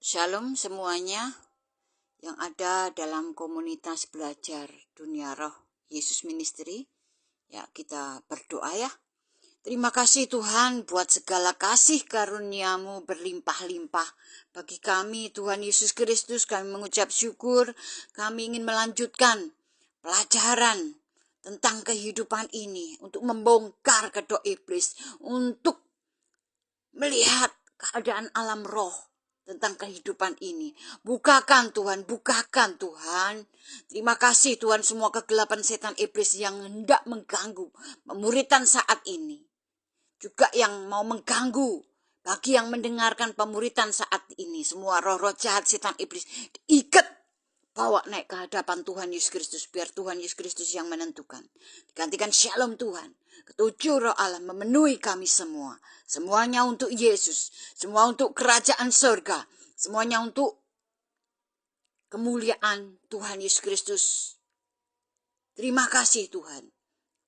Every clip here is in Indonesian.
Shalom semuanya yang ada dalam komunitas belajar dunia roh Yesus Ministry. Ya, kita berdoa ya. Terima kasih Tuhan buat segala kasih karunia-Mu berlimpah-limpah bagi kami Tuhan Yesus Kristus. Kami mengucap syukur, kami ingin melanjutkan pelajaran tentang kehidupan ini untuk membongkar kedok iblis, untuk melihat keadaan alam roh tentang kehidupan ini. Bukakan Tuhan, bukakan Tuhan. Terima kasih Tuhan, semua kegelapan setan iblis yang hendak mengganggu pemuritan saat ini. Juga yang mau mengganggu bagi yang mendengarkan pemuritan saat ini. Semua roh-roh jahat setan iblis diikat, bawa naik ke hadapan Tuhan Yesus Kristus. Biar Tuhan Yesus Kristus yang menentukan. Digantikan shalom Tuhan. Ketujuh roh Allah memenuhi kami semua. Semuanya untuk Yesus. Semua untuk kerajaan surga. Semuanya untuk kemuliaan Tuhan Yesus Kristus. Terima kasih Tuhan.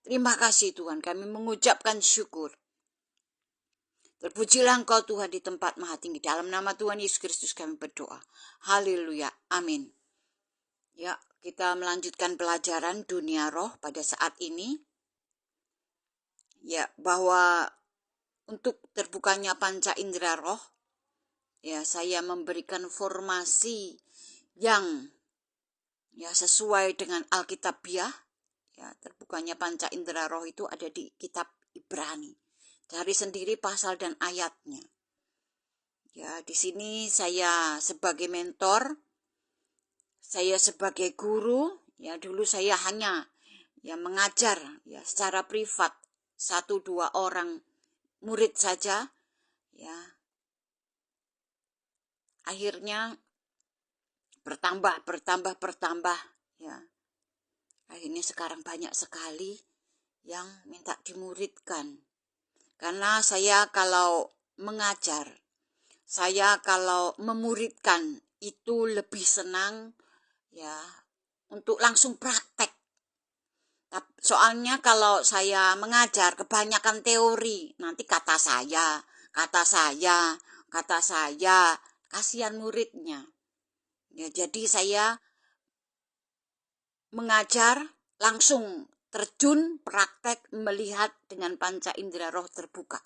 Terima kasih Tuhan. Kami mengucapkan syukur. Terpujilah Engkau Tuhan di tempat maha tinggi. Dalam nama Tuhan Yesus Kristus kami berdoa. Haleluya. Amin. Ya, kita melanjutkan pelajaran dunia roh pada saat ini. Ya, bahwa untuk terbukanya panca indera roh, ya saya memberikan formasi yang ya sesuai dengan Alkitabiah. Ya, terbukanya panca indera roh itu ada di kitab Ibrani. Cari sendiri pasal dan ayatnya. Ya, di sini saya sebagai mentor, saya sebagai guru, ya dulu saya hanya ya mengajar ya secara privat 1-2 orang murid saja, ya. Akhirnya bertambah, ya. Akhirnya sekarang banyak sekali yang minta dimuridkan. Karena saya kalau mengajar, saya kalau memuridkan itu lebih senang ya untuk langsung praktek. Soalnya kalau saya mengajar kebanyakan teori, nanti kata saya, kasihan muridnya. Ya, jadi saya mengajar langsung terjun praktek melihat dengan panca indera roh terbuka.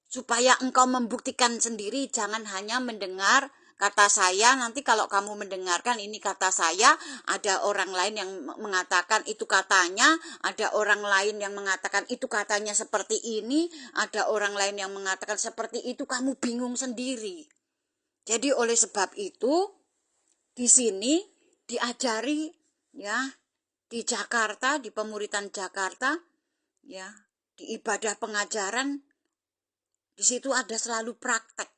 Supaya engkau membuktikan sendiri, jangan hanya mendengar kata saya. Nanti kalau kamu mendengarkan ini kata saya, ada orang lain yang mengatakan itu katanya, ada orang lain yang mengatakan itu katanya seperti ini, ada orang lain yang mengatakan seperti itu, kamu bingung sendiri. Jadi oleh sebab itu, di sini diajari ya, di Jakarta, di pemuritan Jakarta, ya, di ibadah pengajaran, di situ ada selalu praktek.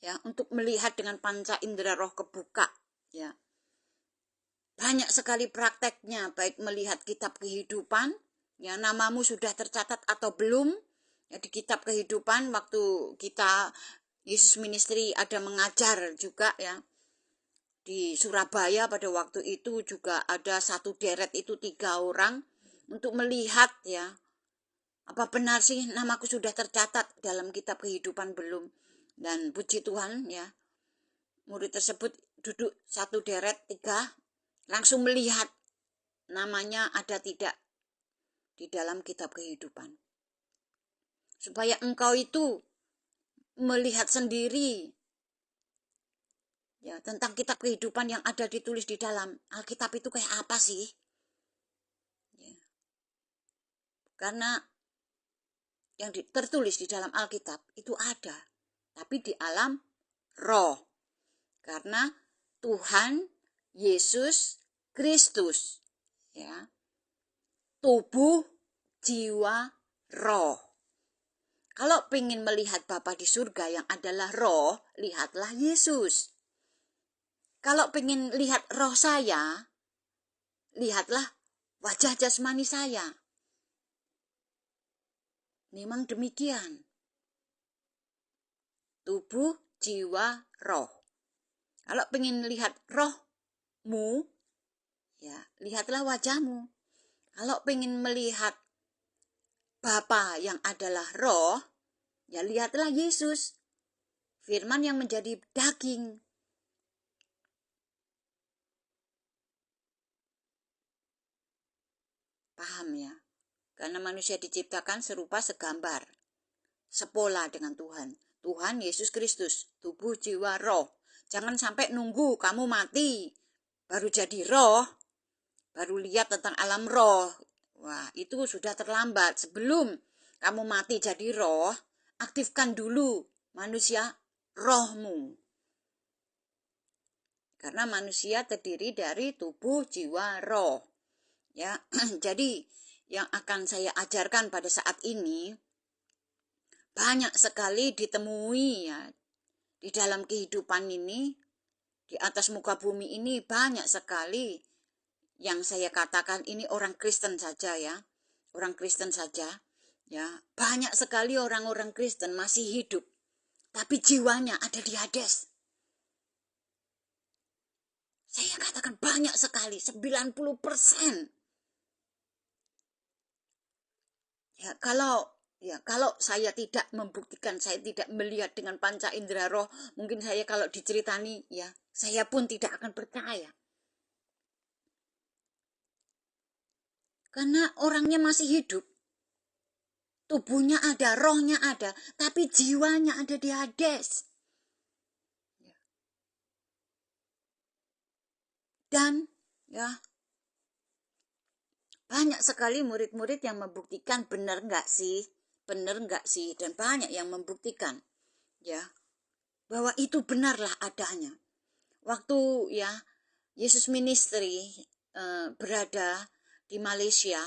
Ya, untuk melihat dengan panca indera roh kebuka, ya. Banyak sekali prakteknya, baik melihat kitab kehidupan, ya, namamu sudah tercatat atau belum, ya, di kitab kehidupan waktu kita Yesus Ministry ada mengajar juga, ya. Di Surabaya pada waktu itu juga ada satu deret itu 3 orang untuk melihat ya, apa benar sih namaku sudah tercatat dalam kitab kehidupan belum. Dan puji Tuhan ya, murid tersebut duduk satu deret 3, langsung melihat namanya ada tidak di dalam kitab kehidupan. Supaya engkau itu melihat sendiri ya tentang kitab kehidupan yang ada ditulis di dalam Alkitab itu kayak apa sih? Ya. Karena yang tertulis di dalam Alkitab itu ada, tapi di alam roh. Karena Tuhan Yesus Kristus, ya, tubuh, jiwa, roh. Kalau ingin melihat Bapa di surga yang adalah roh, lihatlah Yesus. Kalau ingin lihat roh saya, lihatlah wajah jasmani saya. Memang demikian. Tubuh, jiwa, roh. Kalau ingin lihat rohmu, ya lihatlah wajahmu. Kalau ingin melihat Bapa yang adalah roh, ya lihatlah Yesus. Firman yang menjadi daging. Paham ya? Karena manusia diciptakan serupa segambar, sepola dengan Tuhan. Tuhan Yesus Kristus, tubuh, jiwa, roh. Jangan sampai nunggu kamu mati, baru jadi roh, baru lihat tentang alam roh. Wah, itu sudah terlambat. Sebelum kamu mati jadi roh, aktifkan dulu manusia rohmu. Karena manusia terdiri dari tubuh, jiwa, roh. Ya, jadi yang akan saya ajarkan pada saat ini banyak sekali ditemui ya di dalam kehidupan ini, di atas muka bumi ini banyak sekali yang saya katakan ini orang Kristen saja ya. Orang Kristen saja ya. Banyak sekali orang-orang Kristen masih hidup tapi jiwanya ada di Hades. Saya katakan banyak sekali, 90%. Ya, kalau saya tidak membuktikan, saya tidak melihat dengan panca indera roh, mungkin saya kalau diceritani, ya, saya pun tidak akan percaya. Karena orangnya masih hidup. Tubuhnya ada, rohnya ada, tapi jiwanya ada di Hades. Dan, ya, banyak sekali murid-murid yang membuktikan benar enggak sih, dan banyak yang membuktikan, ya, bahwa itu benarlah adanya. Waktu ya Yesus Ministry berada di Malaysia,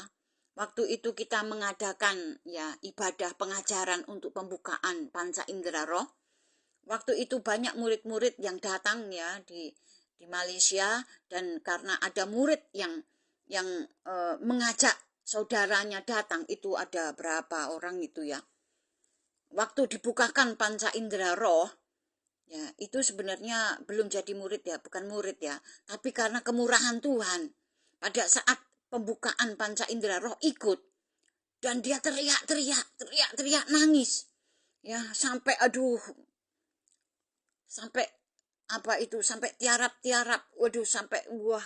waktu itu kita mengadakan ya ibadah pengajaran untuk pembukaan panca indera roh. Waktu itu banyak murid-murid yang datang ya di Malaysia, dan karena ada murid yang mengajak saudaranya datang, itu ada berapa orang itu ya. Waktu dibukakan panca indera roh, ya, itu sebenarnya belum jadi murid ya, bukan murid ya. Tapi karena kemurahan Tuhan, pada saat pembukaan panca indera roh ikut. Dan dia teriak nangis. Ya, sampai sampai apa itu, sampai tiarap-tiarap. Waduh, sampai wah,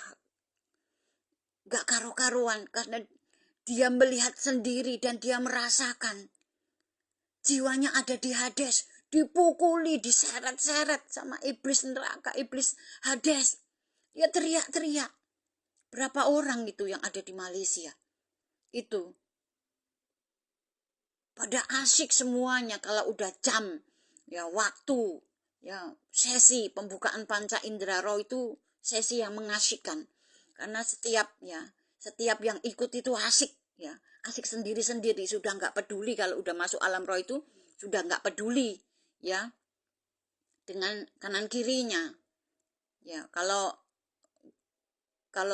gak karu-karuan. Karena dia melihat sendiri dan dia merasakan. Jiwanya ada di Hades, dipukuli, diseret-seret sama iblis neraka, iblis Hades. Dia teriak-teriak. Berapa orang itu yang ada di Malaysia? Itu. Pada asik semuanya kalau udah jam, ya waktu, ya sesi pembukaan panca indera roh itu sesi yang mengasyikkan. Karena setiap yang ikut itu asik, ya. Asik sendiri-sendiri, sudah nggak peduli kalau udah masuk alam roh itu, sudah nggak peduli ya dengan kanan kirinya. Ya, kalau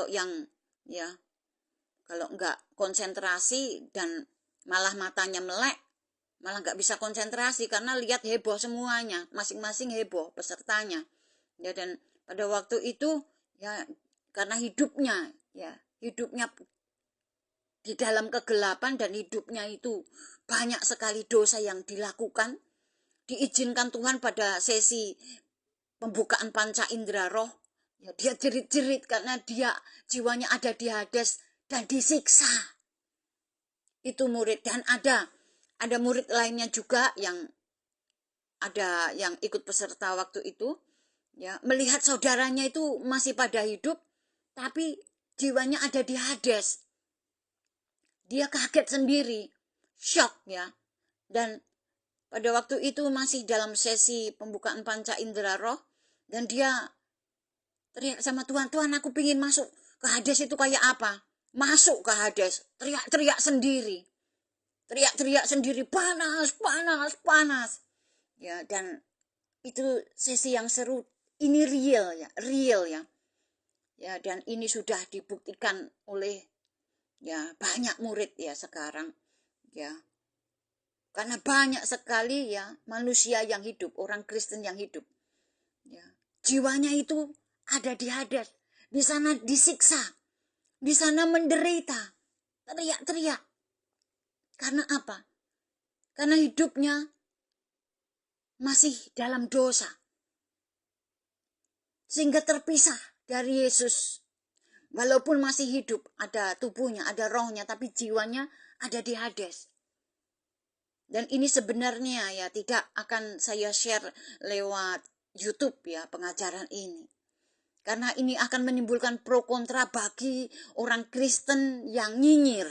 yang ya kalau nggak konsentrasi dan malah matanya melek, malah nggak bisa konsentrasi karena lihat heboh semuanya, masing-masing heboh pesertanya. Ya, dan pada waktu itu ya karena hidupnya di dalam kegelapan, dan hidupnya itu banyak sekali dosa yang dilakukan, diizinkan Tuhan pada sesi pembukaan panca indera roh, ya dia jerit-jerit karena dia jiwanya ada di Hades dan disiksa. Itu murid. Dan ada murid lainnya juga yang ikut peserta waktu itu, ya, melihat saudaranya itu masih pada hidup tapi jiwanya ada di Hades. Dia kaget sendiri, shock ya. Dan pada waktu itu masih dalam sesi pembukaan panca indera roh, dan dia teriak sama Tuhan, Tuhan aku pingin masuk ke Hades, itu kayak apa? Masuk ke Hades, teriak-teriak sendiri. Panas. Ya, dan itu sesi yang seru. Ini real ya. Ya, dan ini sudah dibuktikan oleh ya banyak murid ya sekarang ya, karena banyak sekali ya manusia yang hidup, orang Kristen yang hidup ya, jiwanya itu ada di Hades, di sana disiksa, di sana menderita, teriak-teriak. Karena apa? Karena hidupnya masih dalam dosa. Sehingga terpisah dari Yesus. Walaupun masih hidup, ada tubuhnya, ada rohnya, tapi jiwanya ada di Hades. Dan ini sebenarnya ya tidak akan saya share lewat YouTube ya pengajaran ini. Karena ini akan menimbulkan pro kontra bagi orang Kristen yang nyinyir.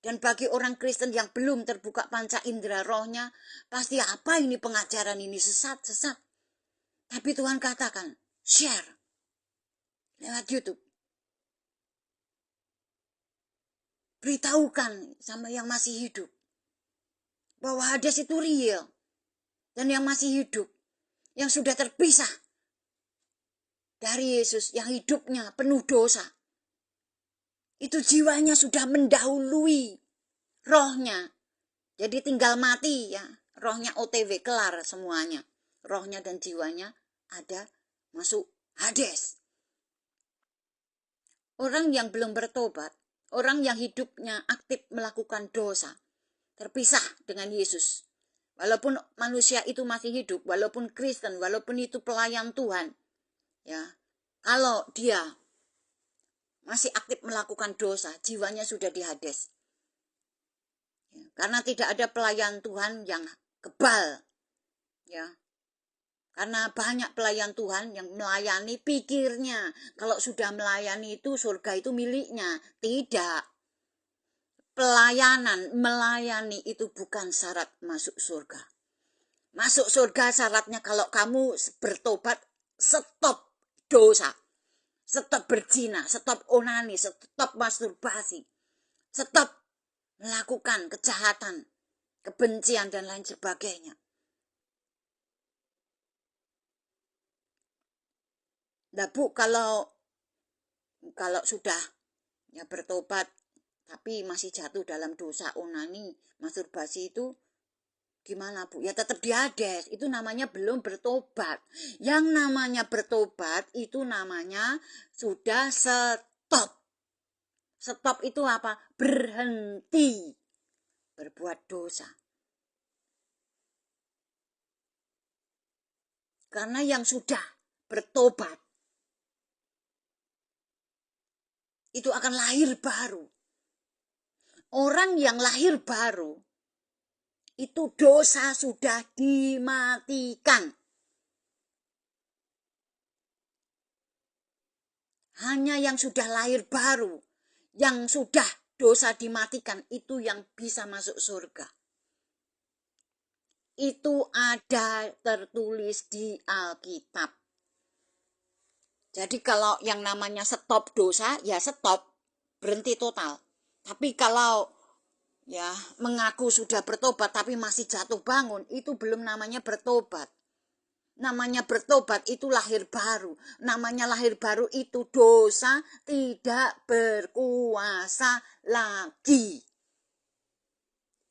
Dan bagi orang Kristen yang belum terbuka panca indera rohnya, pasti apa ini pengajaran ini sesat. Tapi Tuhan katakan, share lewat YouTube. Beritahukan sama yang masih hidup bahwa Hades itu real. Dan yang masih hidup, yang sudah terpisah dari Yesus, yang hidupnya penuh dosa, itu jiwanya sudah mendahului rohnya. Jadi tinggal mati ya, rohnya OTW, kelar semuanya. Rohnya dan jiwanya ada masuk Hades. Orang yang belum bertobat, orang yang hidupnya aktif melakukan dosa, terpisah dengan Yesus. Walaupun manusia itu masih hidup, walaupun Kristen, walaupun itu pelayan Tuhan, ya, kalau dia masih aktif melakukan dosa, jiwanya sudah di Hades. Ya, karena tidak ada pelayan Tuhan yang kebal, ya. Karena banyak pelayan Tuhan yang melayani pikirnya, kalau sudah melayani itu surga itu miliknya. Tidak. Pelayanan, melayani itu bukan syarat masuk surga. Masuk surga syaratnya kalau kamu bertobat, stop dosa, stop berzina, stop onani, stop masturbasi, stop melakukan kejahatan, kebencian dan lain sebagainya. Nah Bu, kalau sudah ya bertobat tapi masih jatuh dalam dosa onani, masturbasi itu gimana Bu? Ya tetap di Hades, itu namanya belum bertobat. Yang namanya bertobat itu namanya sudah stop. Stop itu apa? Berhenti berbuat dosa. Karena yang sudah bertobat itu akan lahir baru. Orang yang lahir baru itu dosa sudah dimatikan. Hanya yang sudah lahir baru, yang sudah dosa dimatikan, itu yang bisa masuk surga. Itu ada tertulis di Alkitab. Jadi kalau yang namanya stop dosa, ya stop, berhenti total. Tapi kalau ya mengaku sudah bertobat tapi masih jatuh bangun, itu belum namanya bertobat. Namanya bertobat itu lahir baru. Namanya lahir baru itu dosa tidak berkuasa lagi.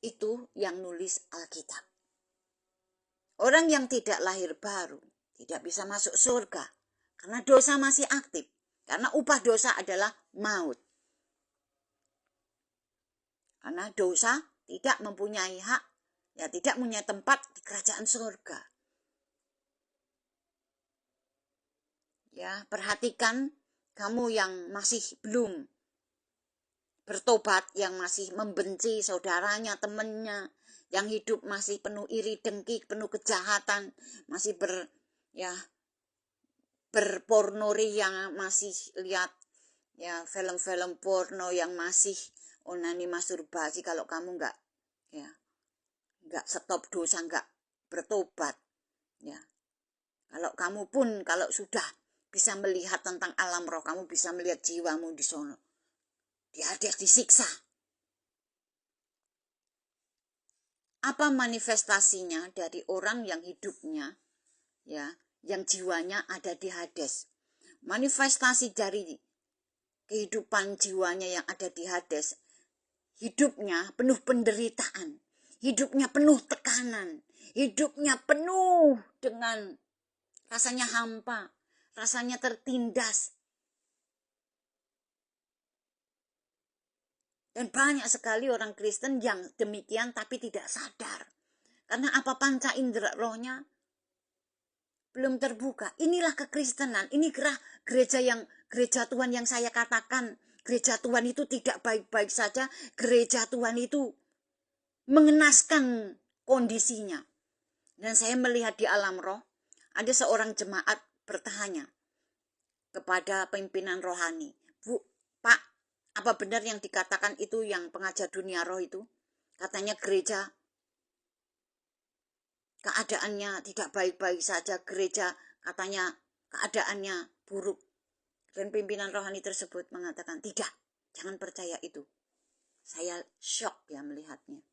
Itu yang nulis Alkitab. Orang yang tidak lahir baru tidak bisa masuk surga. Karena dosa masih aktif. Karena upah dosa adalah maut. Karena dosa tidak mempunyai hak, ya tidak punya tempat di kerajaan surga. Ya, perhatikan kamu yang masih belum bertobat, yang masih membenci saudaranya, temannya, yang hidup masih penuh iri dengki, penuh kejahatan, masih berpornori, yang masih lihat ya film-film porno, yang masih onani masturbasi. Kalau kamu enggak stop dosa, enggak bertobat, ya. Kalau kamu pun kalau sudah bisa melihat tentang alam roh, kamu bisa melihat jiwamu di sono, di Hades, disiksa. Apa manifestasinya dari orang yang hidupnya ya, yang jiwanya ada di Hades? Manifestasi dari kehidupan jiwanya yang ada di Hades, hidupnya penuh penderitaan, hidupnya penuh tekanan, hidupnya penuh dengan rasanya hampa, rasanya tertindas. Dan banyak sekali orang Kristen yang demikian tapi tidak sadar. Karena apa? Panca indera rohnya belum terbuka. Inilah kekristenan. Ini gereja Tuhan yang saya katakan. Gereja Tuhan itu tidak baik-baik saja. Gereja Tuhan itu mengenaskan kondisinya. Dan saya melihat di alam roh, ada seorang jemaat bertanya kepada pimpinan rohani, Bu, Pak, apa benar yang dikatakan itu yang pengajar dunia roh itu? Katanya gereja keadaannya tidak baik-baik saja, gereja katanya keadaannya buruk. Dan pimpinan rohani tersebut mengatakan, tidak, jangan percaya itu. Saya shock ya melihatnya.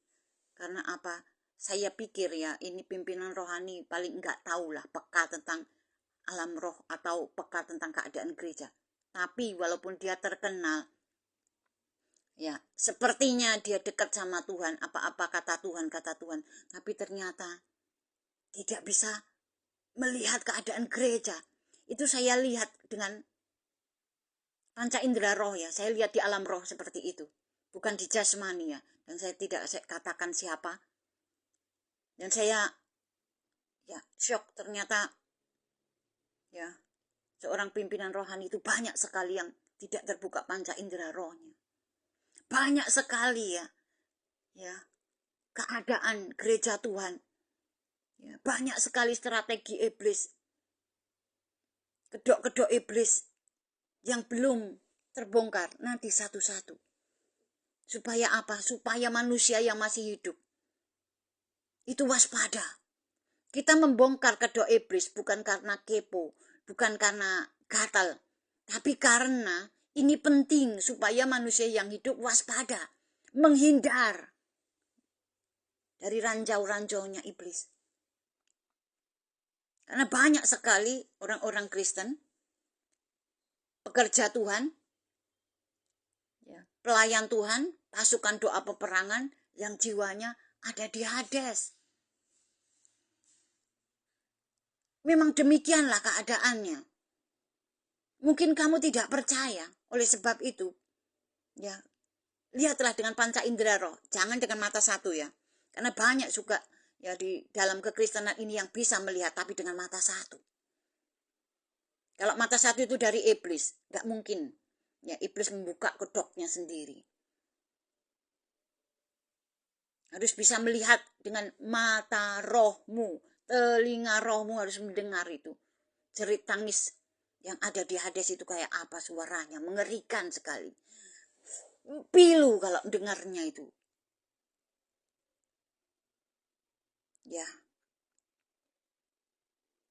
Karena apa? Saya pikir ya, ini pimpinan rohani paling enggak tahulah peka tentang alam roh atau peka tentang keadaan gereja. Tapi walaupun dia terkenal, ya sepertinya dia dekat sama Tuhan, apa-apa kata Tuhan, tapi ternyata tidak bisa melihat keadaan gereja. Itu saya lihat dengan panca indera roh ya, saya lihat di alam roh seperti itu. Bukan di jasmani ya, dan saya tidak katakan siapa. Dan saya ya shock, ternyata ya seorang pimpinan rohani itu banyak sekali yang tidak terbuka panca indera rohnya. Banyak sekali ya keadaan gereja Tuhan. Ya, banyak sekali strategi iblis, kedok-kedok iblis yang belum terbongkar nanti satu-satu. Supaya apa? Supaya manusia yang masih hidup itu waspada. Kita membongkar kedok iblis bukan karena kepo, bukan karena gatal, tapi karena ini penting supaya manusia yang hidup waspada, menghindar dari ranjau-ranjaunya iblis. Karena banyak sekali orang-orang Kristen, pekerja Tuhan, pelayan Tuhan, pasukan doa peperangan yang jiwanya ada di Hades. Memang demikianlah keadaannya. Mungkin kamu tidak percaya, oleh sebab itu, ya lihatlah dengan panca indera roh, jangan dengan mata satu ya. Karena banyak juga ya di dalam kekristenan ini yang bisa melihat, tapi dengan mata satu. Kalau mata satu itu dari iblis, nggak mungkin. Ya iblis membuka kedoknya sendiri. Harus bisa melihat dengan mata rohmu, telinga rohmu harus mendengar itu. Jerit tangis yang ada di Hades itu kayak apa suaranya, mengerikan sekali. Pilu kalau dengarnya itu. Ya.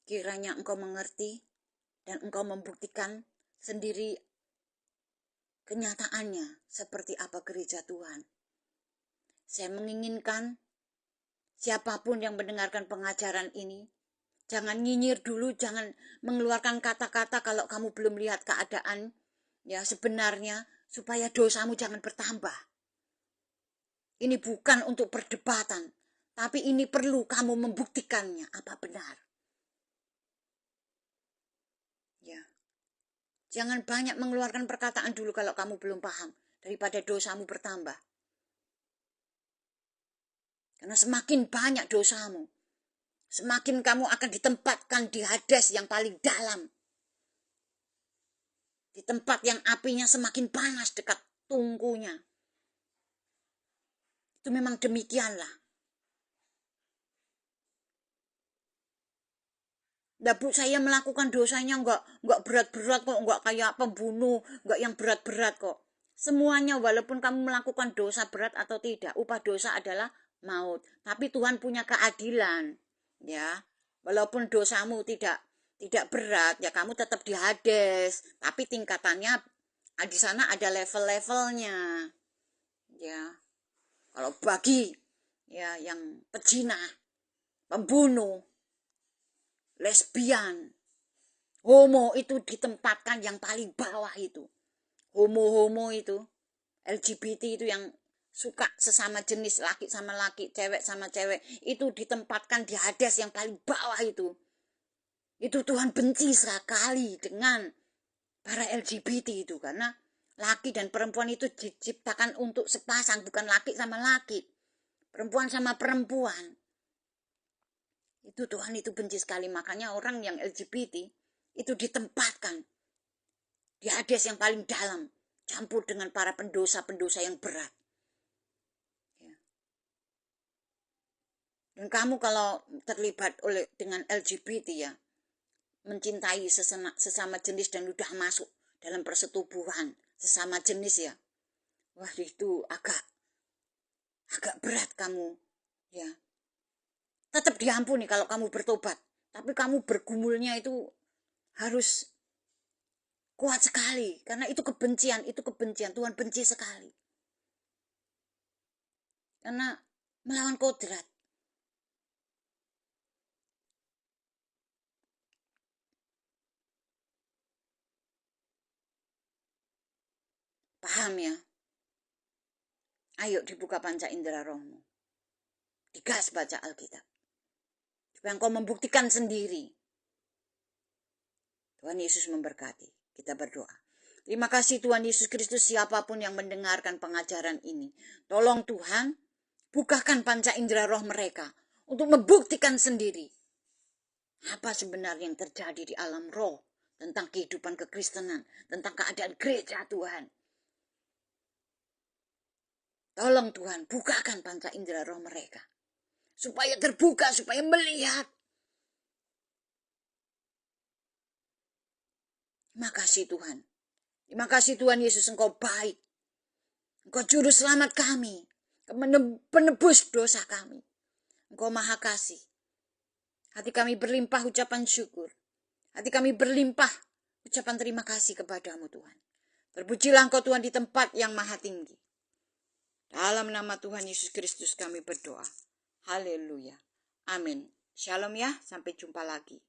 Kiranya engkau mengerti dan engkau membuktikan sendiri kenyataannya seperti apa gereja Tuhan. Saya menginginkan siapapun yang mendengarkan pengajaran ini, jangan nyinyir dulu, jangan mengeluarkan kata-kata kalau kamu belum lihat keadaan ya sebenarnya, supaya dosamu jangan bertambah. Ini bukan untuk perdebatan, tapi ini perlu kamu membuktikannya apa benar. Ya. Jangan banyak mengeluarkan perkataan dulu kalau kamu belum paham, daripada dosamu bertambah. Karena semakin banyak dosamu, semakin kamu akan ditempatkan di Hades yang paling dalam. Di tempat yang apinya semakin panas dekat tungkunya. Itu memang demikianlah. Nah, Bu, saya melakukan dosanya enggak berat-berat kok, enggak kayak pembunuh, enggak yang berat-berat kok. Semuanya walaupun kamu melakukan dosa berat atau tidak, upah dosa adalah maut. Tapi Tuhan punya keadilan, ya. Walaupun dosamu tidak berat, ya kamu tetap di Hades. Tapi tingkatannya di sana ada level-levelnya, ya. Kalau bagi ya yang pezina, pembunuh, lesbian, homo itu ditempatkan yang paling bawah itu. Homo-homo itu, LGBT itu yang suka sesama jenis, laki sama laki, cewek sama cewek, itu ditempatkan di Hades yang paling bawah itu. Itu Tuhan benci sekali dengan para LGBT itu, karena laki dan perempuan itu diciptakan untuk sepasang, bukan laki sama laki, perempuan sama perempuan. Itu Tuhan itu benci sekali. Makanya orang yang LGBT itu ditempatkan di Hades yang paling dalam, campur dengan para pendosa-pendosa yang berat. Dan kamu kalau terlibat dengan LGBT ya, mencintai sesama jenis dan udah masuk dalam persetubuhan sesama jenis ya, wah itu agak berat kamu ya. Tetap diampuni kalau kamu bertobat, tapi kamu bergumulnya itu harus kuat sekali, karena itu kebencian, Tuhan benci sekali. Karena melawan kodrat. Paham ya? Ayo dibuka panca indera rohmu. Digas baca Alkitab. Supaya engkau membuktikan sendiri. Tuhan Yesus memberkati. Kita berdoa. Terima kasih Tuhan Yesus Kristus, siapapun yang mendengarkan pengajaran ini. Tolong Tuhan, bukakan panca indera roh mereka untuk membuktikan sendiri apa sebenarnya yang terjadi di alam roh tentang kehidupan kekristenan, tentang keadaan gereja Tuhan. Tolong Tuhan, bukakan panca indera roh mereka. Supaya terbuka, supaya melihat. Terima kasih Tuhan. Terima kasih Tuhan Yesus, Engkau baik. Engkau juru selamat kami. Penebus dosa kami. Engkau maha kasih. Hati kami berlimpah ucapan syukur. Hati kami berlimpah ucapan terima kasih kepadamu Tuhan. Terpujilah Engkau Tuhan di tempat yang maha tinggi. Dalam nama Tuhan Yesus Kristus kami berdoa. Haleluya. Amin. Shalom ya, sampai jumpa lagi.